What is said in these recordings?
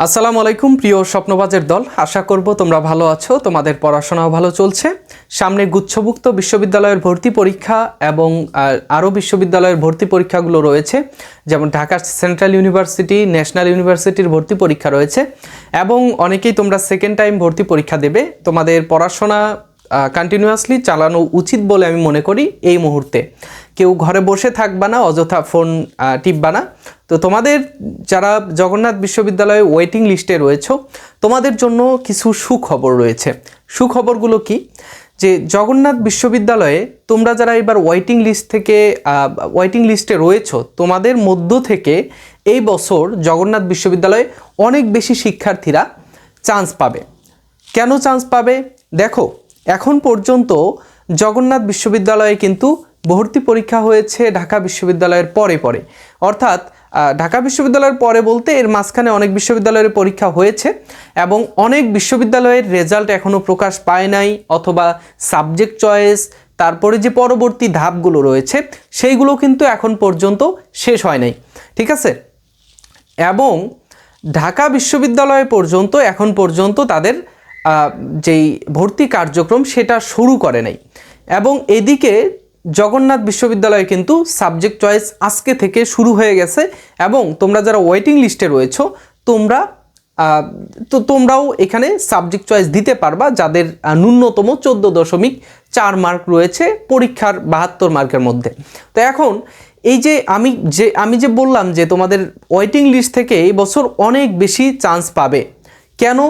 আসসালামু আলাইকুম প্রিয় স্বপ্নবাজের দল, আশা করব তোমরা ভালো আছো, তোমাদের পড়াশোনাও ভালো চলছে। সামনে গুচ্ছভুক্ত বিশ্ববিদ্যালয়ের ভর্তি পরীক্ষা এবং আরও বিশ্ববিদ্যালয়ের ভর্তি পরীক্ষাগুলো রয়েছে, যেমন ঢাকা সেন্ট্রাল ইউনিভার্সিটি, ন্যাশনাল ইউনিভার্সিটির ভর্তি পরীক্ষা রয়েছে এবং অনেকেই তোমরা সেকেন্ড টাইম ভর্তি পরীক্ষা দেবে। তোমাদের পড়াশোনা কন্টিনিউয়াসলি চালানো উচিত বলে আমি মনে করি। এই মুহূর্তে কেউ ঘরে বসে থাকবা না, অযথা ফোন টিপবা না। তো তোমাদের যারা জগন্নাথ বিশ্ববিদ্যালয়ে ওয়েটিং লিস্টে রয়েছে, তোমাদের জন্য কিছু সুখবর রয়েছে। সুখবরগুলো কি? যে জগন্নাথ বিশ্ববিদ্যালয়ে তোমরা যারা এবার ওয়েটিং লিস্টে রয়েছো, তোমাদের মধ্য থেকে এই বছর জগন্নাথ বিশ্ববিদ্যালয়ে অনেক বেশি শিক্ষার্থীরা চান্স পাবে। কেন চান্স পাবে? দেখো, এখন পর্যন্ত জগন্নাথ বিশ্ববিদ্যালয়ে কিন্তু ভর্তি পরীক্ষা হয়েছে ঢাকা বিশ্ববিদ্যালয়ের পরে পরে, অর্থাৎ ঢাকা বিশ্ববিদ্যালয়ের পরে বলতে এর মাঝখানে অনেক বিশ্ববিদ্যালয়ের পরীক্ষা হয়েছে এবং অনেক বিশ্ববিদ্যালয়ের রেজাল্ট এখনও প্রকাশ পায় নাই, অথবা সাবজেক্ট চয়েস, তারপরে যে পরবর্তী ধাপগুলো রয়েছে সেইগুলো কিন্তু এখন পর্যন্ত শেষ হয় নাই, ঠিক আছে? এবং ঢাকা বিশ্ববিদ্যালয় পর্যন্ত এখন পর্যন্ত তাদের যেই ভর্তি কার্যক্রম সেটা শুরু করে নাই। এবং এদিকে জগন্নাথ বিশ্ববিদ্যালয়ে কিন্তু সাবজেক্ট চয়েস আজকে থেকে শুরু হয়ে গেছে এবং তোমরা যারা ওয়েটিং লিস্টে রয়েছো তোমরাও এখানে সাবজেক্ট চয়েস দিতে পারবা, যাদের ন্যূনতম 14.4 মার্ক রয়েছে পরীক্ষার 72 মার্কের মধ্যে। তো এখন এই যে আমি যে বললাম যে তোমাদের ওয়েটিং লিস্ট থেকে এই বছর অনেক বেশি চান্স পাবে, কেন,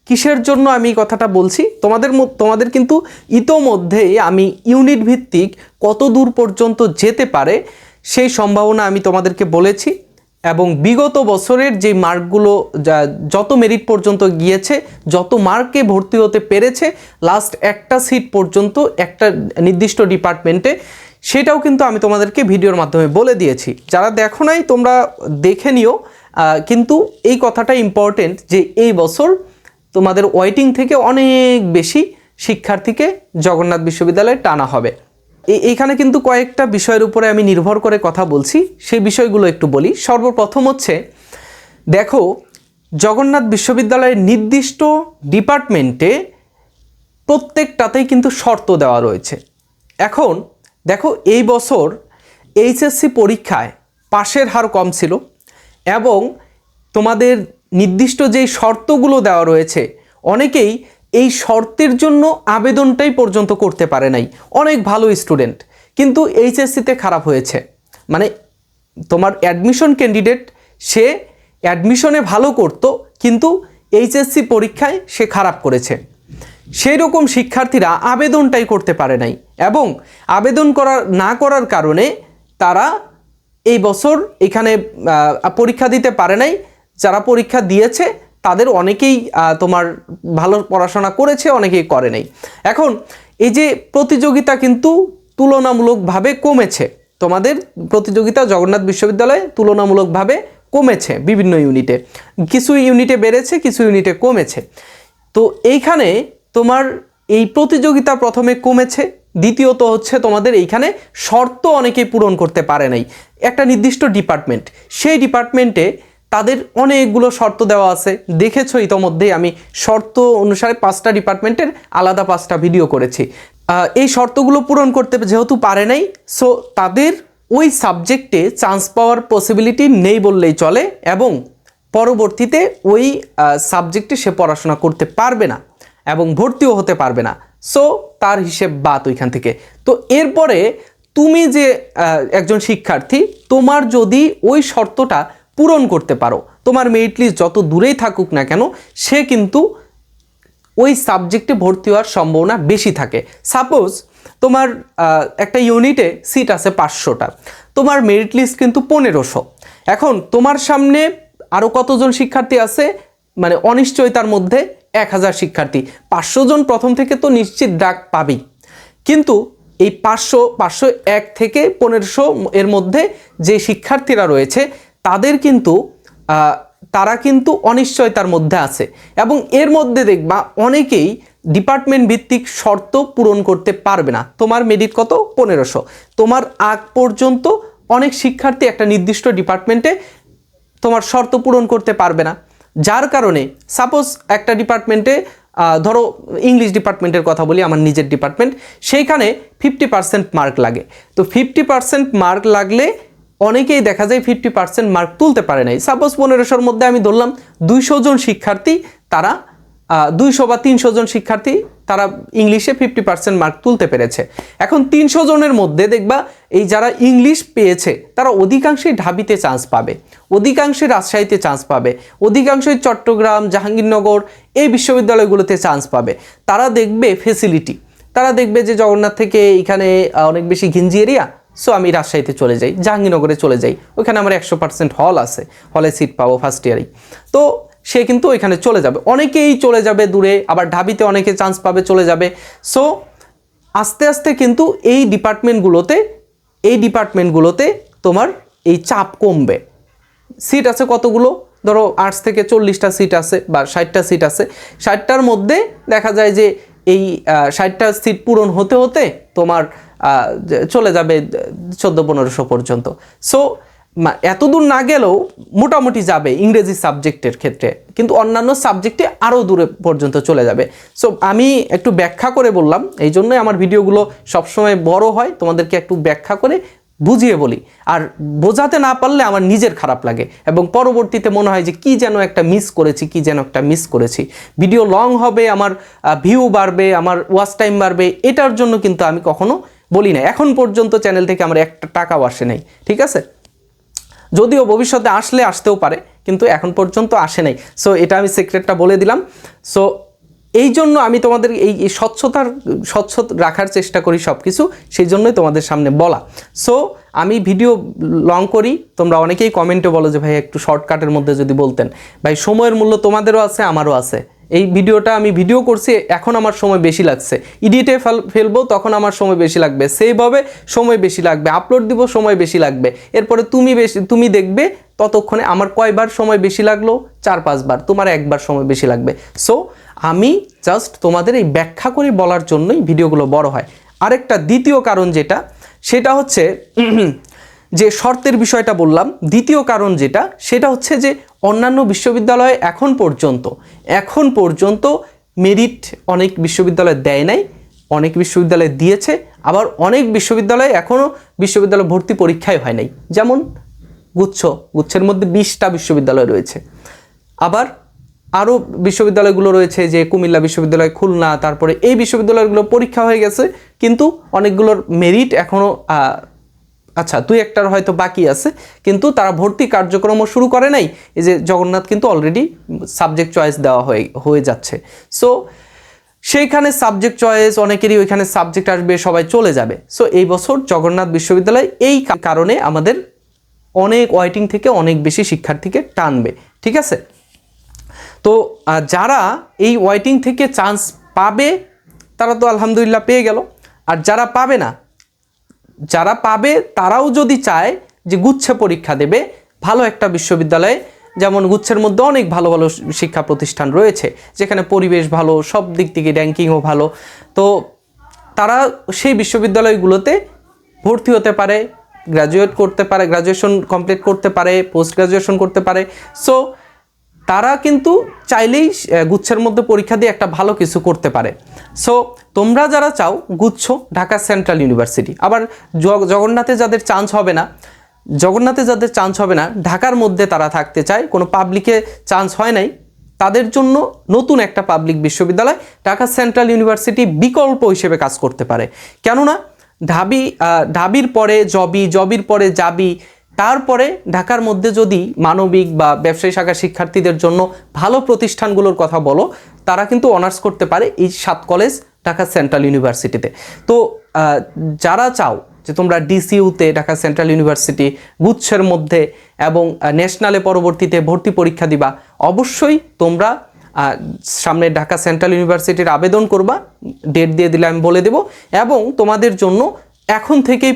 কিসের জন্য আমি কথাটা বলছি? তোমাদের কিন্তু ইতোমধ্যেই আমি ইউনিট ভিত্তিক কত দূর পর্যন্ত যেতে পারে সেই সম্ভাবনা আমি তোমাদেরকে বলেছি এবং বিগত বছরের যে মার্কগুলো যত মেরিট পর্যন্ত গিয়েছে, যত মার্কে ভর্তি হতে পেরেছে লাস্ট একটা সিট পর্যন্ত একটা নির্দিষ্ট ডিপার্টমেন্টে, সেটাও কিন্তু আমি তোমাদেরকে ভিডিওর মাধ্যমে বলে দিয়েছি। যারা দেখো নাই তোমরা দেখে নিও, কিন্তু এই কথাটা ইম্পর্টেন্ট যে এই বছর তোমাদের ওয়েটিং থেকে অনেক বেশি শিক্ষার্থীকে জগন্নাথ বিশ্ববিদ্যালয়ে টানা হবে। এইখানে কিন্তু কয়েকটা বিষয়ের উপরে আমি নির্ভর করে কথা বলছি, সেই বিষয়গুলো একটু বলি। সর্বপ্রথম হচ্ছে, দেখো, জগন্নাথ বিশ্ববিদ্যালয়ের নির্দিষ্ট ডিপার্টমেন্টে প্রত্যেকটাতেই কিন্তু শর্ত দেওয়া রয়েছে। এখন দেখো, এই বছর এইচএসসি পরীক্ষায় পাশের হার কম ছিল এবং তোমাদের নির্দিষ্ট যেই শর্তগুলো দেওয়া রয়েছে, অনেকেই এই শর্তের জন্য আবেদনটাই পর্যন্ত করতে পারে নাই। অনেক ভালো স্টুডেন্ট কিন্তু এইচএসসিতে খারাপ হয়েছে, মানে তোমার অ্যাডমিশন ক্যান্ডিডেট, সে অ্যাডমিশনে ভালো করতো কিন্তু এইচএসসি পরীক্ষায় সে খারাপ করেছে। সেই রকম শিক্ষার্থীরা আবেদনটাই করতে পারে নাই এবং আবেদন না করার কারণে তারা এই বছর এখানে পরীক্ষা দিতে পারে নাই। যারা পরীক্ষা দিয়েছে তাদের অনেকেই তোমার ভালো পড়াশোনা করেছে, অনেকেই করে নাই। এখন এই যে প্রতিযোগিতা কিন্তু তুলনামূলকভাবে কমেছে, তোমাদের প্রতিযোগিতা জগন্নাথ বিশ্ববিদ্যালয়ে তুলনামূলকভাবে কমেছে বিভিন্ন ইউনিটে, কিছু ইউনিটে বেড়েছে, কিছু ইউনিটে কমেছে। তো এইখানে তোমার এই প্রতিযোগিতা প্রথমে কমেছে, দ্বিতীয়ত হচ্ছে তোমাদের এইখানে শর্ত অনেকেই পূরণ করতে পারে নাই। একটা নির্দিষ্ট ডিপার্টমেন্ট, সেই ডিপার্টমেন্টে তাদের অনেকগুলো শর্ত দেওয়া আছে, দেখেছো ইতোমধ্যেই আমি শর্ত অনুসারে 5টা ডিপার্টমেন্টের আলাদা 5টা ভিডিও করেছি। এই শর্তগুলো পূরণ করতে যেহেতু পারে নাই, সো তাদের ওই সাবজেক্টে চান্স পাওয়ার পসিবিলিটি নেই বললেই চলে এবং পরবর্তীতে ওই সাবজেক্টে সে পড়াশোনা করতে পারবে না এবং ভর্তিও হতে পারবে না। সো তার হিসেব বাদ ওইখান থেকে। তো এরপরে তুমি যে একজন শিক্ষার্থী, তোমার যদি ওই শর্তটা পূরণ করতে পারো, তোমার মেরিট লিস্ট যত দূরেই থাকুক না কেন, সে কিন্তু ওই সাবজেক্টে ভর্তি হওয়ার সম্ভাবনা বেশি থাকে। সাপোজ তোমার একটা ইউনিটে সিট আছে 500টা, তোমার মেরিট লিস্ট কিন্তু 1500। এখন তোমার সামনে আরও কতজন শিক্ষার্থী আছে, মানে অনিশ্চয়তার মধ্যে 1000 শিক্ষার্থী। 500 জন প্রথম থেকে তো নিশ্চিত ডাক পাবেই, কিন্তু এই 501 থেকে 1500 এর মধ্যে যে শিক্ষার্থীরা রয়েছে তারা কিন্তু অনিশ্চয়তার মধ্যে আছে এবং এর মধ্যে দেখবা অনেকেই ডিপার্টমেন্ট ভিত্তিক শর্ত পূরণ করতে পারবে না। তোমার মেরিট কত? 1500। তোমার আগ পর্যন্ত অনেক শিক্ষার্থী একটা নির্দিষ্ট ডিপার্টমেন্টে তোমার শর্ত পূরণ করতে পারবে না। যার কারণে সাপোজ একটা ডিপার্টমেন্টে ধরো ইংলিশ ডিপার্টমেন্টের কথা বলি, আমার নিজের ডিপার্টমেন্ট, সেইখানে 50% মার্ক লাগে। তো 50% মার্ক লাগলে অনেকেই দেখা যায় 50% মার্ক তুলতে পারে নাই। সাপোজ 1500-র মধ্যে আমি ধরলাম 200 জন শিক্ষার্থী, তারা 200 বা 300 জন শিক্ষার্থী তারা ইংলিশে 50% মার্ক তুলতে পেরেছে। এখন 300 জনের মধ্যে দেখবা এই যারা ইংলিশ পেয়েছে তারা অধিকাংশই ঢাবিতে চান্স পাবে, অধিকাংশই রাজশাহীতে চান্স পাবে, অধিকাংশই চট্টগ্রাম, জাহাঙ্গীরনগর এই বিশ্ববিদ্যালয়গুলোতে চান্স পাবে। তারা দেখবে ফেসিলিটি, তারা দেখবে যে জগন্নাথ থেকে এখানে অনেক বেশি ঘিঞ্জি এরিয়া, সো আমি রাজশাহীতে চলে যাই, জাহাঙ্গীরনগরে চলে যাই, ওইখানে আমার 100% হল আছে, হলে সিট পাবো ফার্স্ট ইয়ারেই, তো সে কিন্তু ওইখানে চলে যাবে। অনেকেই চলে যাবে দূরে, আবার ঢাবিতে অনেকে চান্স পাবে, চলে যাবে। সো আস্তে আস্তে কিন্তু এই ডিপার্টমেন্টগুলোতে তোমার এই চাপ কমবে। সিট আছে কতগুলো, ধরো আর্টস থেকে 40টা সিট আছে বা 60টা সিট আছে, 60টার মধ্যে দেখা যায় যে এই 60টা সিট পূরণ হতে হতে তোমার চলে যাবে 1400-1500 পর্যন্ত। সো এতদূর না গেলেও মোটামুটি যাবে ইংরেজি সাবজেক্টের ক্ষেত্রে, কিন্তু অন্যান্য সাবজেক্টে আরও দূরে পর্যন্ত চলে যাবে। সো আমি একটু ব্যাখ্যা করে বললাম, এই জন্যই আমার ভিডিওগুলো সবসময় বড় হয়, তোমাদেরকে একটু ব্যাখ্যা করে বুঝিয়ে বলি। আর বোঝাতে না পারলে আমার নিজের খারাপ লাগে এবং পরবর্তীতে মনে হয় যে কি যেন একটা মিস করেছি। ভিডিও লং হবে, আমার ভিউ বাড়বে, আমার ওয়াচ টাইম বাড়বে, এটার জন্য কিন্তু আমি কখনো বলি না। এখন পর্যন্ত চ্যানেল থেকে আমার একটা টাকাও আসে নাই, ঠিক আছে? যদিও ভবিষ্যতে আসতেও পারে, কিন্তু এখন পর্যন্ত আসে নাই। সো এটা আমি সিক্রেটটা বলে দিলাম। সো এই জন্য আমি তোমাদের এই স্বচ্ছ রাখার চেষ্টা করি সব কিছু, সেই জন্যই তোমাদের সামনে বলা। সো আমি ভিডিও লং করি, তোমরা অনেকেই কমেন্টে বলো যে ভাই একটু শর্টকাটের মধ্যে যদি বলতেন। ভাই সময়ের মূল্য তোমাদেরও আছে, আমারও আছে। এই ভিডিওটা আমি ভিডিও করছি, এখন আমার সময় বেশি লাগছে, এডিটে ফেলবো তখন আমার সময় বেশি লাগবে, সেইভাবে সময় বেশি লাগবে, আপলোড দিব সময় বেশি লাগবে, এরপরে তুমি দেখবে ততক্ষণে আমার কয়বার সময় বেশি লাগলো, 4-5 বার, তোমার একবার সময় বেশি লাগবে। সো আমি জাস্ট তোমাদের এই ব্যাখ্যা করে বলার জন্যই ভিডিওগুলো বড় হয়। আরেকটা দ্বিতীয় কারণ সেটা হচ্ছে যে শর্তের বিষয়টা বললাম, দ্বিতীয় কারণ সেটা হচ্ছে যে অন্যান্য বিশ্ববিদ্যালয়ে এখন পর্যন্ত মেরিট অনেক বিশ্ববিদ্যালয় দেয় নাই, অনেক বিশ্ববিদ্যালয় দিয়েছে, আবার অনেক বিশ্ববিদ্যালয়ে এখনও বিশ্ববিদ্যালয় ভর্তি পরীক্ষাই হয় নাই। যেমন গুচ্ছের মধ্যে 20টা বিশ্ববিদ্যালয় রয়েছে, আবার আরও বিশ্ববিদ্যালয়গুলো রয়েছে যে কুমিল্লা বিশ্ববিদ্যালয়, খুলনা, তারপরে এই বিশ্ববিদ্যালয়গুলো পরীক্ষা হয়ে গেছে, কিন্তু অনেকগুলোর মেরিট এখনও 2-1টার হয়তো বাকি আছে, কিন্তু তারা ভর্তি কার্যক্রমও শুরু করে নাই। এই যে জগন্নাথ কিন্তু অলরেডি সাবজেক্ট চয়েস দেওয়া হয়ে যাচ্ছে। সো সেইখানে সাবজেক্ট চয়েস, অনেকেরই ওইখানে সাবজেক্ট আসবে, সবাই চলে যাবে। সো এই বছর জগন্নাথ বিশ্ববিদ্যালয় এই কারণে আমাদের অনেক ওয়েটিং থেকে অনেক বেশি শিক্ষার্থীকে টানবে, ঠিক আছে? তো যারা এই ওয়েটিং থেকে চান্স পাবে তারা তো আলহামদুলিল্লাহ পেয়ে গেল, আর যারা পাবে তারাও যদি চায় যে গুচ্ছে পরীক্ষা দেবে ভালো একটা বিশ্ববিদ্যালয়ে, যেমন গুচ্ছের মধ্যে অনেক ভালো ভালো শিক্ষা প্রতিষ্ঠান রয়েছে যেখানে পরিবেশ ভালো, সব দিক থেকে র্যাঙ্কিংও ভালো, তো তারা সেই বিশ্ববিদ্যালয়গুলোতে ভর্তি হতে পারে, গ্র্যাজুয়েশন কমপ্লিট করতে পারে, পোস্ট গ্র্যাজুয়েশন করতে পারে। সো তারা কিন্তু চাইলেই গুচ্ছের মধ্যে পরীক্ষা দিয়ে একটা ভালো কিছু করতে পারে। সো তোমরা যারা চাও গুচ্ছ, ঢাকা সেন্ট্রাল ইউনিভার্সিটি, আবার জগন্নাথে যাদের চান্স হবে না, ঢাকার মধ্যে তারা থাকতে চায়, কোনো পাবলিকে চান্স হয় নাই, তাদের জন্য নতুন একটা পাবলিক বিশ্ববিদ্যালয় ঢাকা সেন্ট্রাল ইউনিভার্সিটি বিকল্প হিসেবে কাজ করতে পারে। কেননা ঢাবির পরে জবির পরে জাবি, তারপরে ঢাকার মধ্যে যদি মানবিক বা ব্যবসায়ী শাখার শিক্ষার্থীদের জন্য ভালো প্রতিষ্ঠানগুলোর কথা বলো, তারা কিন্তু অনার্স করতে পারে এই 7 কলেজ ঢাকা সেন্ট্রাল ইউনিভার্সিটিতে। তো যারা চাও যে তোমরা ডিসিইউতে ঢাকা সেন্ট্রাল ইউনিভার্সিটি গুচ্ছের মধ্যে এবং ন্যাশনালে পরবর্তীতে ভর্তি পরীক্ষা দিবা, অবশ্যই তোমরা সামনে ঢাকা সেন্ট্রাল ইউনিভার্সিটির আবেদন করবা, ডেট দিয়ে দিলে আমি বলে দেব। এবং তোমাদের জন্য এখন থেকেই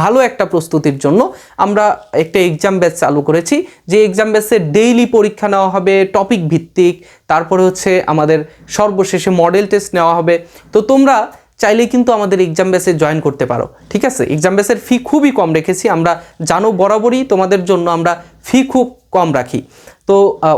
ভালো একটা প্রস্তুতির জন্য আমরা একটা এক্সাম ব্যাচ চালু করেছি, যে এক্সাম ব্যাচে ডেইলি পরীক্ষা নেওয়া হবে টপিক ভিত্তিক, তারপরে হচ্ছে আমাদের সর্বশেষে মডেল টেস্ট নেওয়া হবে। তো তোমরা চাইলেই কিন্তু আমাদের এক্সাম ব্যাচে জয়েন করতে পারো, ঠিক আছে? এক্সাম ব্যাচের ফি খুবই কম রেখেছি আমরা, জানো বরাবরই তোমাদের জন্য আমরা ফি খুব কম রাখি। তো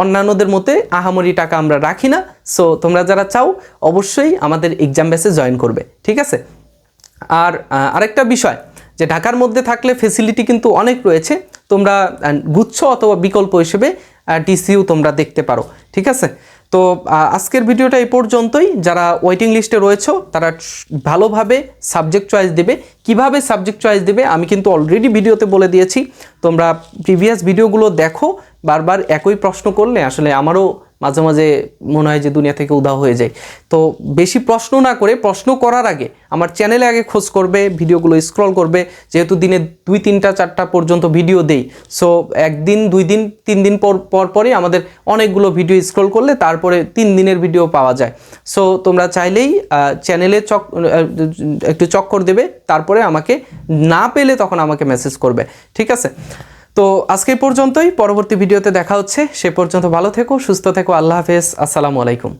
অন্যান্যদের মতে আহামরি টাকা আমরা রাখি না। সো তোমরা যারা চাও অবশ্যই আমাদের এক্সাম ব্যাচে জয়েন করবে, ঠিক আছে। আর আরেকটা বিষয় যে ঢাকার মধ্যে থাকলে ফেসিলিটি কিন্তু অনেক রয়েছে, তোমরা গুচ্ছ অথবা বিকল্প হিসেবে ডিসিইউ তোমরা দেখতে পারো, ঠিক আছে। তো আজকের ভিডিওটা এই পর্যন্তই। যারা ওয়েটিং লিস্টে রয়েছে তারা ভালোভাবে সাবজেক্ট চয়েস দেবে। কিভাবে সাবজেক্ট চয়েস দেবে আমি কিন্তু অলরেডি ভিডিওতে বলে দিয়েছি, তোমরা প্রিভিয়াস ভিডিওগুলো দেখো। বারবার একই প্রশ্ন করলে আসলে আমারও মাঝে মাঝে মনে হয় যে দুনিয়া থেকে উধাও হয়ে যায়। তো বেশি প্রশ্ন না করে প্রশ্ন করার আগে আমার চ্যানেলে আগে খোঁজ করবে, ভিডিওগুলো স্ক্রল করবে, যেহেতু দিনে 2, 3টা 4টা পর্যন্ত ভিডিও দেই। সো একদিন 2 দিন 3 দিন পরই আমাদের অনেকগুলো ভিডিও স্ক্রল করলে তারপরে 3 দিনের ভিডিও পাওয়া যায়। সো তোমরা চাইলেই চ্যানেলে একটু চক্কর দেবে, তারপরে আমাকে না পেলে তখন আমাকে মেসেজ করবে, ঠিক আছে। তো আজকে পর্যন্তই, পরবর্তী ভিডিওতে দেখা হচ্ছে। সে পর্যন্ত ভালো থেকো, সুস্থ থেকো, আল্লাহ হাফেজ, আসসালামু আলাইকুম।